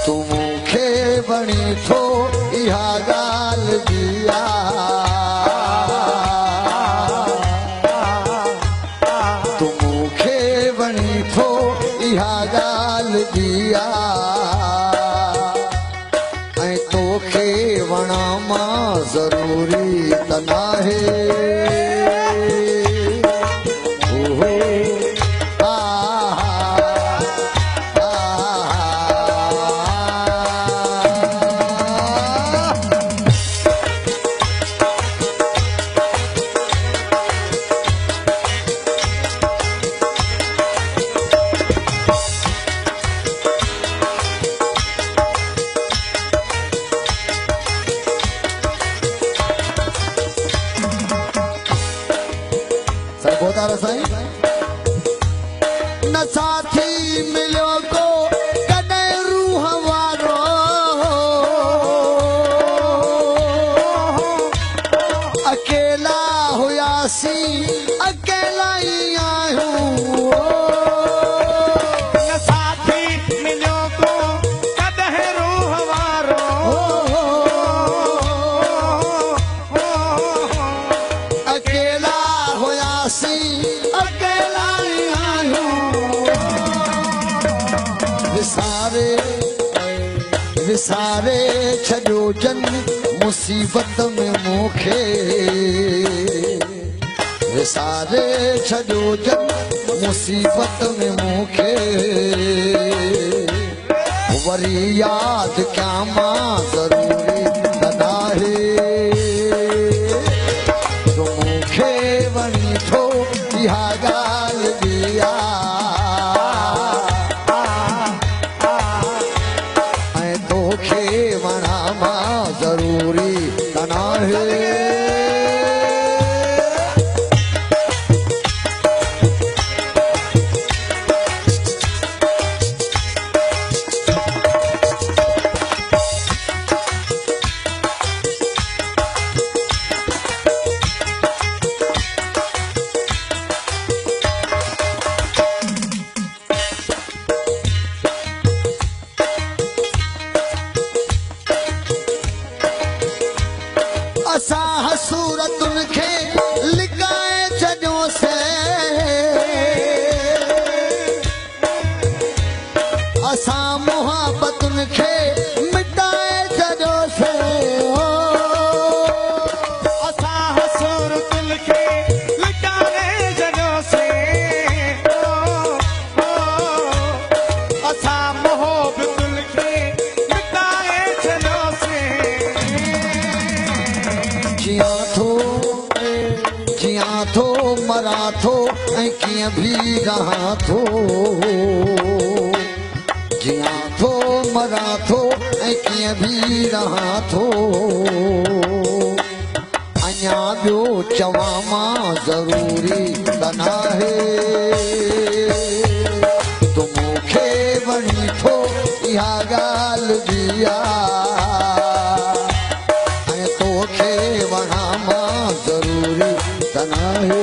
तू मूंखे वणी थो इहा ॻाल्हि दिया तू मूंखे वणी थो इहा ॻाल्हि दिया ऐं तोखे वणा मां ज़रूरी त नाहे न साथी मिलियो को कॾहिं रूह वारो अकेला हुयासीं अकेला ई आहियूं न साथी मिलियो को कॾहिं रूह वारो अकेला हुयासीं विसारे छॾियो जन मुसीबत में मूंखे विसारे छॾियो जन मुसीबत में मूंखे वरी यादि कयां मां ज़रूरी त नाहे तू मूंखे वणी थो इहा ॻाल्हि दिया ज़रूरी त नाहे असां सूरतुनि खे लिकाए छॾियोसीं असां मुहबतुनि खे मिटाए छॾियोसीं असां सूरतुनि खे लिकाए छॾियोसीं असां मुहबतुनि खे मिटाए छॾियोसीं जियां थो मरां थो ऐं कीअं बि रहां थो जियां थो मरां थो ऐं कीअं बि रहां थो अञा ॿियो चवां मां ज़रूरी त नाहे तू मूंखे वणी थो इहा ॻाल्हि दिया ऐं तोखे वणा मां ज़रूरी त नाहे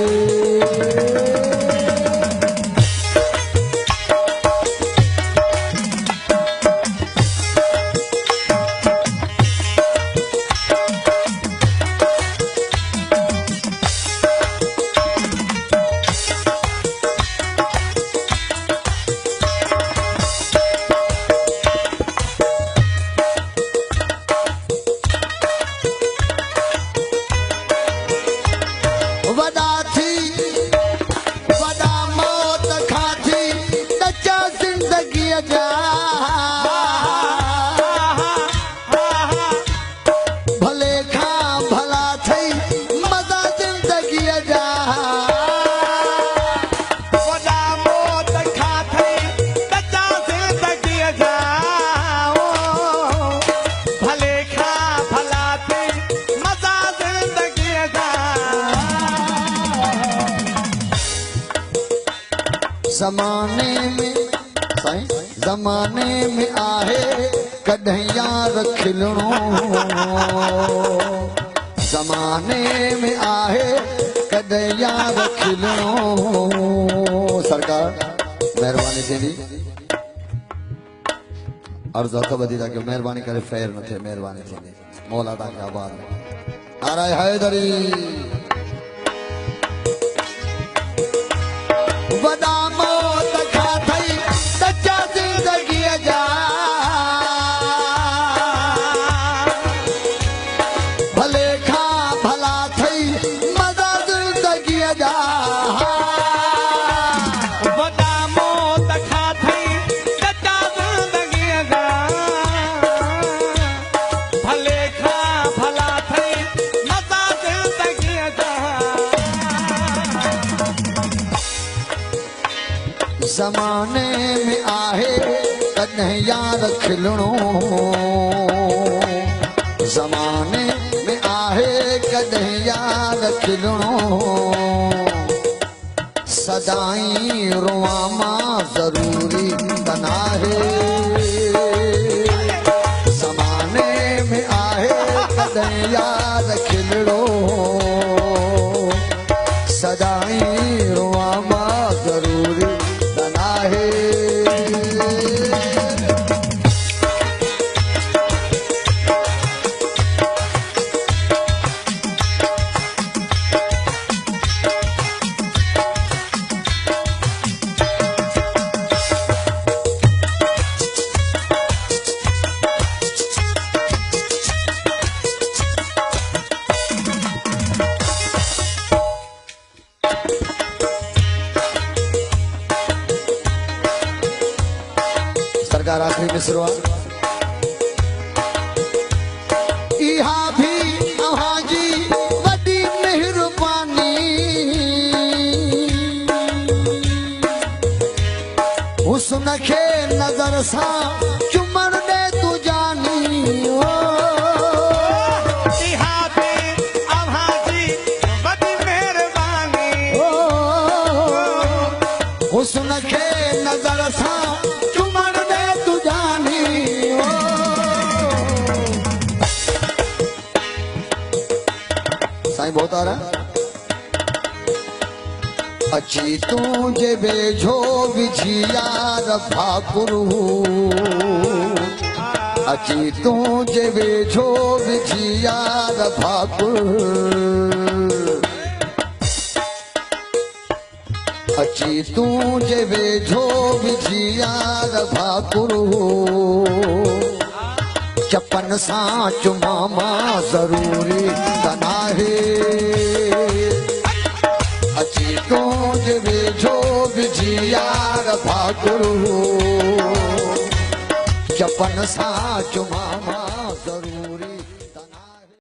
ज़माने में आहे कॾहिं यार खिलणो ज़माने में आहे कॾहिं यार खिलणो सरकार महिरबानी थींदी अर्ज हथ ॿधी तव्हांखे महिरबानी करे फेर न थिए महिरबानी थींदी मौला तव्हांखे आबाद नाराए हैदरी वॾा मौत खां थई सचा ज़िंदगीअ जा भले खां भला थई मज़ा ज़िंदगीअ जा वॾा मौत खां थई सचा ज़िंदगीअ जा भले खां भला थई मज़ा ज़िंदगीअ जा ज़माने में आहे कॾहिं यार खिलणो ज़माने में आहे कॾहिं यार खिलणो सदाई रुआ मां ज़रूरी त नाहे ज़माने में आहे कॾहिं यार खिलणो सदाई रुआ मां ज़रूरी त नाहे सरकार आखिरी मिसरो इहा भी अव्हां जी वॾी मेहरबानी हुस्न खे नज़र सां चुमण ॾे तू जानी इहा बि अव्हां जी वॾी महिरबानी हुस्न खे नज़र सां चुमण ॾे तू जानी साईं बहुत आ रहा अची तुझे वेझो विझी यार भाकुरू अची तुझे वेझो विझी यार भाकुरू अची तुझे वेझो विझी यार भाकुरू चपन सां चुमा मां ज़रूरी त नाहे अची तुझे वेझो विझी यार भाकुरू चपन सां चुमा मां ज़रूरी त नाहे